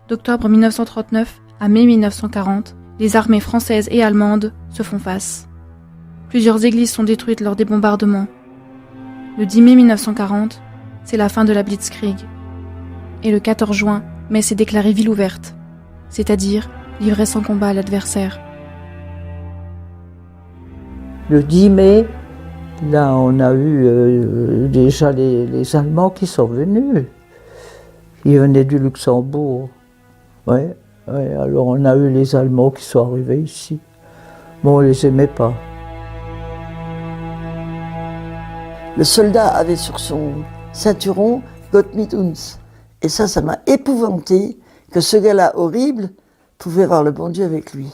d'octobre 1939 à mai 1940, les armées françaises et allemandes se font face. Plusieurs églises sont détruites lors des bombardements. Le 10 mai 1940, c'est la fin de la Blitzkrieg. Et le 14 juin, Metz est déclarée ville ouverte, c'est-à-dire livrée sans combat à l'adversaire. Le 10 mai, là on a eu déjà les Allemands qui sont venus. Ils venaient du Luxembourg. Ouais, alors on a eu les Allemands qui sont arrivés ici. Bon, on les aimait pas. Le soldat avait sur son ceinturon « Gott mit uns ». Et ça m'a épouvanté que ce gars-là horrible pouvait avoir le bon Dieu avec lui.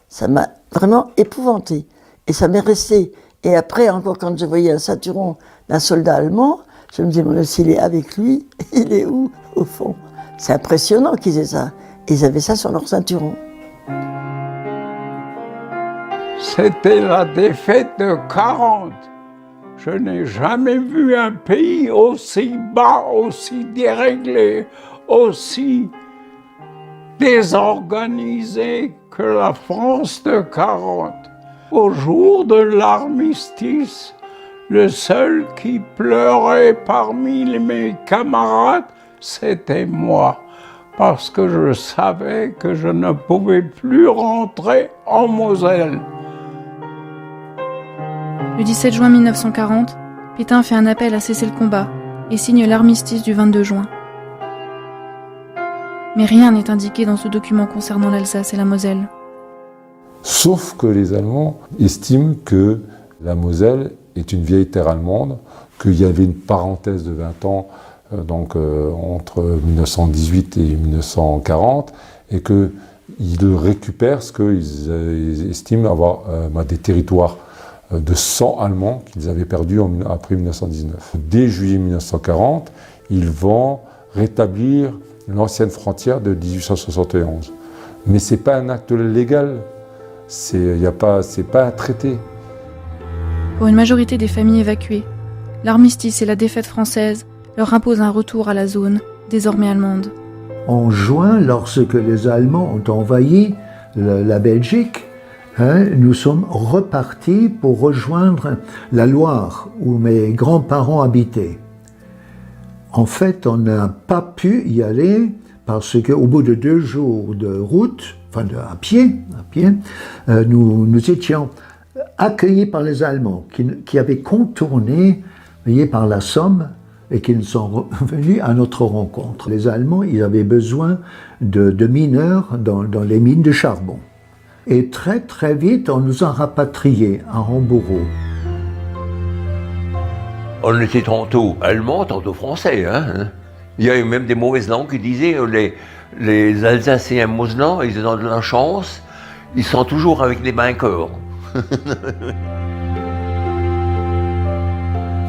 Ça m'a vraiment épouvanté. Et ça m'est resté. Et après, encore quand je voyais un ceinturon d'un soldat allemand, je me disais, s'il est avec lui, il est où, au fond? C'est impressionnant qu'ils aient ça. Ils avaient ça sur leur ceinturon. C'était la défaite de 40. Je n'ai jamais vu un pays aussi bas, aussi déréglé, aussi désorganisé que la France de 40. Au jour de l'armistice, le seul qui pleurait parmi mes camarades, c'était moi, parce que je savais que je ne pouvais plus rentrer en Moselle. Le 17 juin 1940, Pétain fait un appel à cesser le combat et signe l'armistice du 22 juin. Mais rien n'est indiqué dans ce document concernant l'Alsace et la Moselle. Sauf que les Allemands estiment que la Moselle est une vieille terre allemande, qu'il y avait une parenthèse de 20 ans entre 1918 et 1940, et qu'ils récupèrent ce qu'ils estiment avoir des territoires de sang allemand qu'ils avaient perdus après 1919. Dès juillet 1940, ils vont rétablir l'ancienne frontière de 1871. Mais ce n'est pas un acte légal, c'est pas un traité. Pour une majorité des familles évacuées, l'armistice et la défaite française leur imposent un retour à la zone, désormais allemande. En juin, lorsque les Allemands ont envahi la Belgique, nous sommes repartis pour rejoindre la Loire, où mes grands-parents habitaient. En fait, on n'a pas pu y aller parce qu'au bout de 2 jours de route, à pied, nous étions accueillis par les Allemands qui avaient contourné par la Somme et qui nous sont venus à notre rencontre. Les Allemands, ils avaient besoin de mineurs dans les mines de charbon. Et très très vite, on nous a rapatriés à Hambourg. On était tantôt allemands, tantôt français. Hein. Il y a eu même des mauvaises langues qui disaient les Alsaciens moselans, ils ont de la chance, ils sont toujours avec les vainqueurs.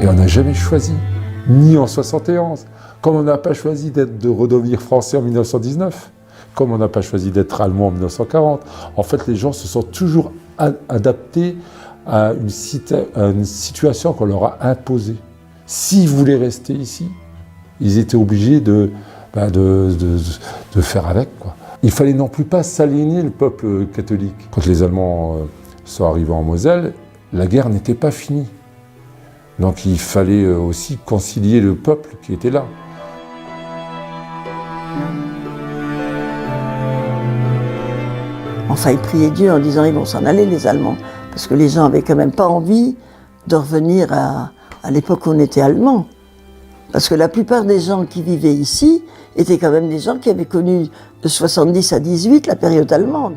Et on n'a jamais choisi, ni en 71, comme on n'a pas choisi de redevenir français en 1919. Comme on n'a pas choisi d'être allemand en 1940. En fait, les gens se sont toujours adaptés à une situation qu'on leur a imposée. S'ils voulaient rester ici, ils étaient obligés de faire avec, quoi. Il fallait non plus pas s'aliéner le peuple catholique. Quand les Allemands sont arrivés en Moselle, la guerre n'était pas finie. Donc il fallait aussi concilier le peuple qui était là. Enfin, ils priaient Dieu en disant ils vont s'en aller, les Allemands. Parce que les gens avaient quand même pas envie de revenir à l'époque où on était Allemands. Parce que la plupart des gens qui vivaient ici étaient quand même des gens qui avaient connu de 70 à 18 la période allemande.